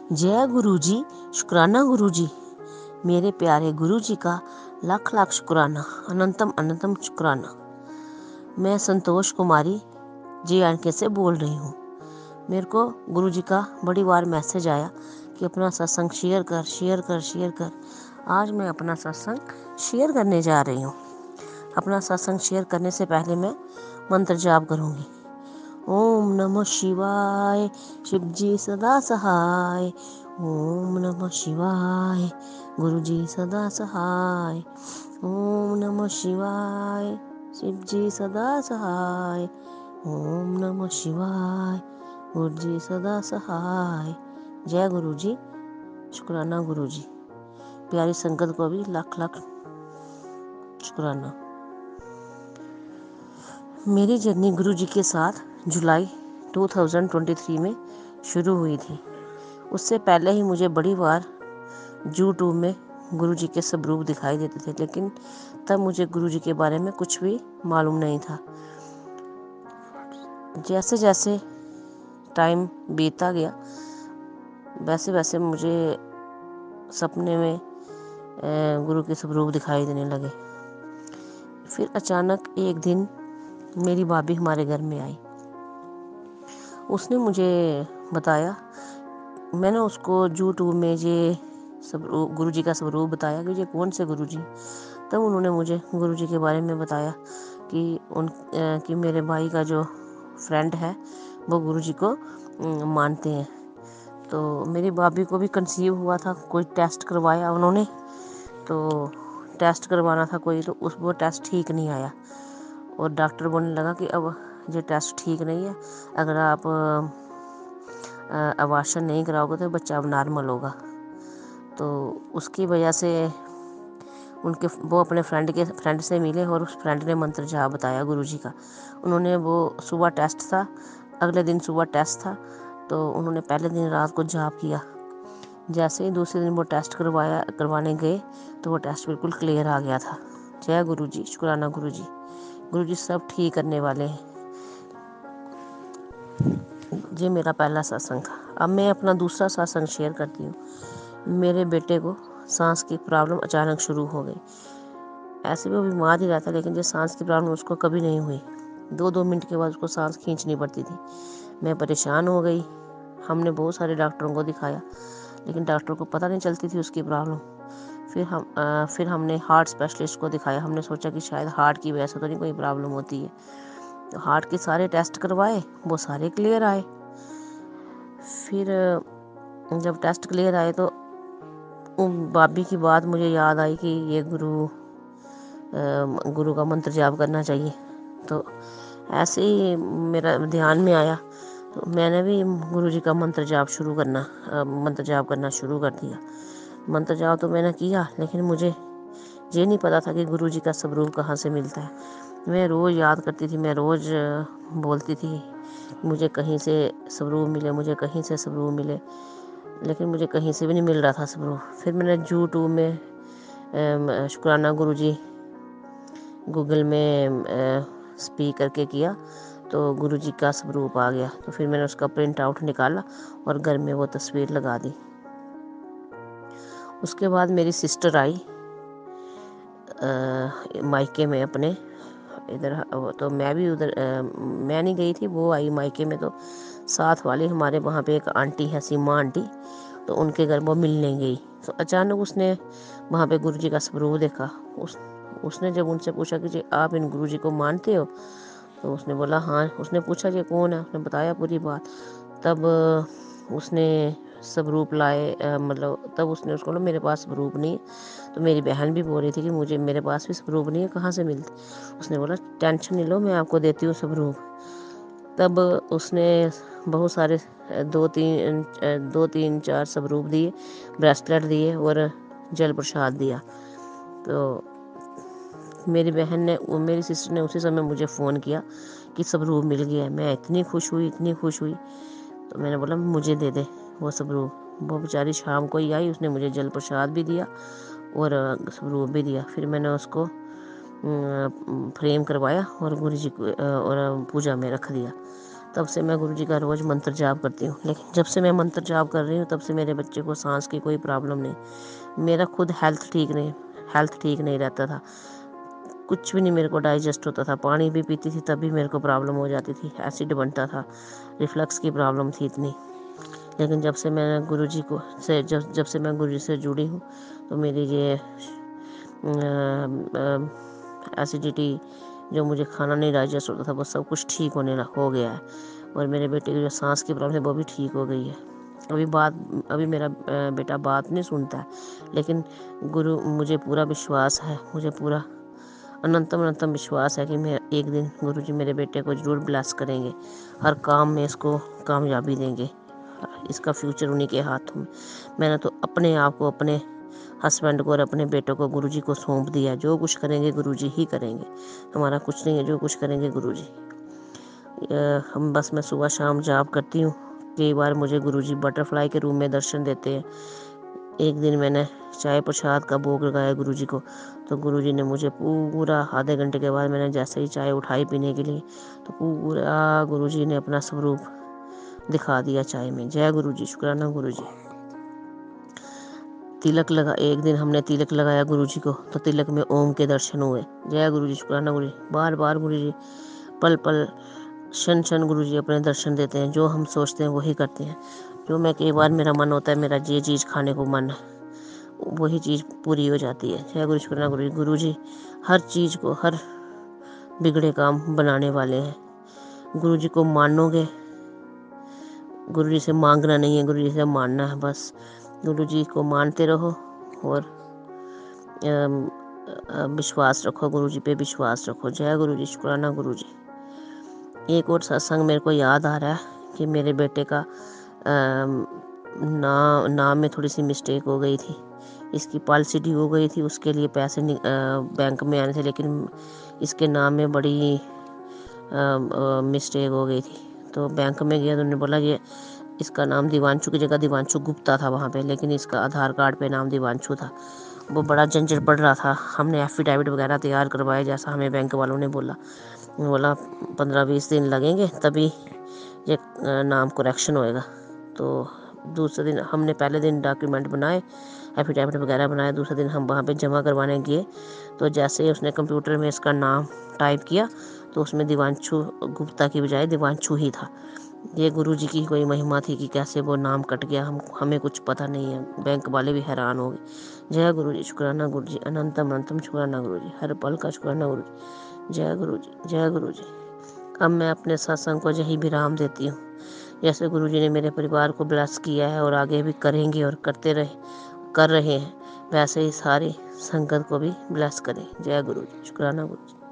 जय गुरु जी, शुक्राना गुरु जी। मेरे प्यारे गुरु जी का लाख लाख शुक्राना, अनंतम अनंतम शुक्राना। मैं संतोष कुमारी JNK से बोल रही हूँ। मेरे को गुरु जी का बड़ी बार मैसेज आया कि अपना सत्संग शेयर कर शेयर कर शेयर कर। आज मैं अपना सत्संग शेयर करने जा रही हूँ। अपना सत्संग शेयर करने से पहले मैं मंत्र जाप करूँगी। ओम नमः शिवाय, शिव जी सदा सहाय। ओम नमः शिवाय, गुरु जी सदा सहाय। ओम नमः शिवाय, शिव जी सदा सहाय। ओम नमः शिवाय, गुरु जी सदा सहाय। जय गुरु जी, शुक्राना गुरु जी। प्यारी संगत को भी लाख लाख शुक्राना। मेरी जर्नी गुरु जी के साथ जुलाई 2023 में शुरू हुई थी। उससे पहले ही मुझे बड़ी बार यूट्यूब में गुरु जी के स्वरूप दिखाई देते थे, लेकिन तब मुझे गुरु जी के बारे में कुछ भी मालूम नहीं था। जैसे जैसे टाइम बीतता गया वैसे वैसे मुझे सपने में गुरु के स्वरूप दिखाई देने लगे। फिर अचानक एक दिन मेरी भाभी हमारे घर में आई। उसने मुझे बताया, मैंने उसको यूट्यूब में ये गुरु जी का स्वरूप बताया कि ये कौन से गुरु जी। तब उन्होंने मुझे गुरु जी के बारे में बताया कि मेरे भाई का जो फ्रेंड है वो गुरु जी को मानते हैं। तो मेरी भाभी को भी कंसीव हुआ था, कोई टेस्ट करवाया उन्होंने, तो टेस्ट करवाना था कोई, तो वो टेस्ट ठीक नहीं आया और डॉक्टर बोलने लगा कि अब ये टेस्ट ठीक नहीं है, अगर आप अबॉर्शन नहीं कराओगे तो बच्चा अब नॉर्मल होगा। तो उसकी वजह से वो अपने फ्रेंड से मिले और उस फ्रेंड ने मंत्र जाप बताया गुरु जी का। उन्होंने वो सुबह टेस्ट था, अगले दिन सुबह टेस्ट था, तो उन्होंने पहले दिन रात को जाप किया। जैसे ही दूसरे दिन वो टेस्ट करवाने गए तो वो टेस्ट बिल्कुल क्लियर आ गया था। जय गुरु जी, शुक्राना गुरु जी। गुरु जी सब ठीक करने वाले हैं। ये मेरा पहला सत्संग था। अब मैं अपना दूसरा सत्संग शेयर करती हूँ। मेरे बेटे को सांस की प्रॉब्लम अचानक शुरू हो गई। ऐसे भी वो बीमार ही रहता, लेकिन ये सांस की प्रॉब्लम उसको कभी नहीं हुई। 2-2 मिनट के बाद उसको सांस खींचनी पड़ती थी। मैं परेशान हो गई। हमने बहुत सारे डॉक्टरों को दिखाया, लेकिन डॉक्टर को पता नहीं चलती थी उसकी प्रॉब्लम। फिर हमने हार्ट स्पेशलिस्ट को दिखाया। हमने सोचा कि शायद हार्ट की वजह से तो नहीं कोई प्रॉब्लम होती है। तो हार्ट के सारे टेस्ट करवाए, वो सारे क्लियर आए। फिर जब टेस्ट क्लियर आए तो भाभी की बात मुझे याद आई कि ये गुरु का मंत्र जाप करना चाहिए। तो ऐसे ही मेरा ध्यान में आया, तो मैंने भी गुरु जी का मंत्र जाप करना शुरू कर दिया। मंत्र जाप तो मैंने किया, लेकिन मुझे ये नहीं पता था कि गुरु जी का स्वरूप कहाँ से मिलता है। मैं रोज़ याद करती थी, मैं रोज़ बोलती थी मुझे कहीं से स्वरूप मिले, मुझे कहीं से स्वरूप मिले, लेकिन मुझे कहीं से भी नहीं मिल रहा था स्वरूप। फिर मैंने यूट्यूब में शुक्राना गुरु जी गूगल में स्पीक करके किया तो गुरु जी का स्वरूप आ गया। तो फिर मैंने उसका प्रिंट आउट निकाला और घर में वो तस्वीर लगा दी। उसके बाद मेरी सिस्टर आई मायके में अपने इधर, तो मैं भी उधर मैं नहीं गई थी, वो आई मायके में। तो साथ वाले हमारे वहाँ पे एक आंटी है, सीमा आंटी, तो उनके घर वो मिलने गई। तो अचानक उसने वहाँ पे गुरु जी का स्वरूप देखा। उसने जब उनसे पूछा कि जी आप इन गुरु जी को मानते हो, तो उसने बोला हाँ। उसने पूछा जी कौन है, उसने बताया पूरी बात। तब उसने स्वरूप लाए, तब उसने उसको बोला मेरे पास स्वरूप नहीं है। तो मेरी बहन भी बोल रही थी कि मेरे पास भी स्वरूप नहीं है, कहाँ से मिलते। उसने बोला टेंशन नहीं लो, मैं आपको देती हूँ स्वरूप। तब उसने बहुत सारे 2-3-4 स्वरूप दिए, ब्रेसलेट दिए और जल प्रसाद दिया। तो मेरी सिस्टर ने उसी समय मुझे फ़ोन किया कि स्वरूप मिल गया है। मैं इतनी खुश हुई, इतनी खुश हुई। तो मैंने बोला मुझे दे दे वो स्वरूप। वो बेचारी शाम को ही आई, उसने मुझे जल प्रसाद भी दिया और स्वरूप भी दिया। फिर मैंने उसको फ्रेम करवाया और गुरु जी को और पूजा में रख दिया। तब से मैं गुरुजी का रोज़ मंत्र जाप करती हूँ। लेकिन जब से मैं मंत्र जाप कर रही हूँ तब से मेरे बच्चे को सांस की कोई प्रॉब्लम नहीं। मेरा खुद हेल्थ ठीक नहीं रहता था। कुछ भी नहीं मेरे को डाइजेस्ट होता था। पानी भी पीती थी तब भी मेरे को प्रॉब्लम हो जाती थी, एसिड बनता था, रिफ्लक्स की प्रॉब्लम थी इतनी। लेकिन जब से मैं गुरुजी को से जब से मैं गुरुजी से जुड़ी हूँ तो मेरी ये एसिडिटी, जो मुझे खाना नहीं डाइजेस्ट होता था, वो सब कुछ ठीक हो गया है। और मेरे बेटे की जो सांस की प्रॉब्लम है वो भी ठीक हो गई है। अभी मेरा बेटा बात नहीं सुनता है, लेकिन मुझे पूरा विश्वास है, मुझे पूरा अनंतम विश्वास है कि मैं एक दिन गुरुजी मेरे बेटे को ज़रूर ब्लेस करेंगे, हर काम में इसको कामयाबी देंगे। इसका फ्यूचर उन्हीं के हाथों में। मैंने तो अपने आप को, अपने हस्बैंड को और अपने बेटों को गुरुजी को सौंप दिया। जो कुछ करेंगे गुरुजी ही करेंगे, हमारा कुछ नहीं है। जो कुछ करेंगे गुरुजी। मैं सुबह शाम जाप करती हूँ। कई बार मुझे गुरुजी बटरफ्लाई के रूप में दर्शन देते हैं। एक दिन मैंने चाय प्रसाद का भोग लगाया गुरुजी को, तो गुरुजी ने मुझे पूरा आधे घंटे के बाद मैंने जैसे ही चाय उठाई पीने के लिए, तो पूरा गुरुजी ने अपना स्वरूप दिखा दिया चाय में। जय गुरुजी, शुक्राना गुरुजी। एक दिन हमने तिलक लगाया गुरुजी को, तो तिलक में ओम के दर्शन हुए। जय गुरुजी, शुक्राना गुरुजी। बार बार गुरुजी पल पल क्षण गुरुजी अपने दर्शन देते हैं। जो हम सोचते हैं वही करते हैं। जो मैं कई बार मेरा मन होता है, मेरा ये चीज़ खाने को मन है, वही चीज़ पूरी हो जाती है। जय गुरु, शुक्राना गुरुजी। गुरुजी हर चीज़ को, हर बिगड़े काम बनाने वाले हैं। गुरुजी को मानोगे, गुरुजी से मांगना नहीं है, गुरुजी से मानना है बस। गुरुजी को मानते रहो और विश्वास रखो, गुरुजी पे विश्वास रखो। जय गुरुजी, शुक्राना गुरुजी। एक और सत्संग मेरे को याद आ रहा है कि मेरे बेटे का नाम में थोड़ी सी मिस्टेक हो गई थी। इसकी पॉलिसी ड्यू हो गई थी, उसके लिए पैसे बैंक में आने थे, लेकिन इसके नाम में बड़ी मिस्टेक हो गई थी। तो बैंक में गया तो उन्होंने बोला ये इसका नाम दिवांशु की जगह दिवांशु गुप्ता था वहाँ पे, लेकिन इसका आधार कार्ड पे नाम दिवांशु था। वो बड़ा झंझट पड़ रहा था। हमने एफिडेविट वगैरह तैयार करवाया जैसा हमें बैंक वालों ने बोला 15-20 दिन लगेंगे, तभी ये नाम करेक्शन होएगा। तो दूसरे दिन हमने पहले दिन डॉक्यूमेंट बनाए, एफिडेविट वगैरह बनाए। दूसरे दिन हम वहाँ पे जमा करवाने गए, तो जैसे ही उसने कंप्यूटर में इसका नाम टाइप किया तो उसमें दिवांशु गुप्ता की बजाय दिवांशु ही था। ये गुरुजी की कोई महिमा थी कि कैसे वो नाम कट गया, हमें कुछ पता नहीं है। बैंक वाले भी हैरान हो गए। जय गुरुजी, शुक्राना गुरुजी। अनंतम शुक्राना गुरुजी। हर पल का शुक्राना गुरुजी। जय गुरुजी, जय गुरुजी। अब मैं अपने सत्संग को यही विराम देती हूँ। जैसे गुरुजी ने मेरे परिवार को ब्लेस किया है और आगे भी करेंगे और कर रहे हैं, वैसे ही सारी संगत को भी ब्लेस करें। जय गुरुजी, शुक्राना गुरुजी।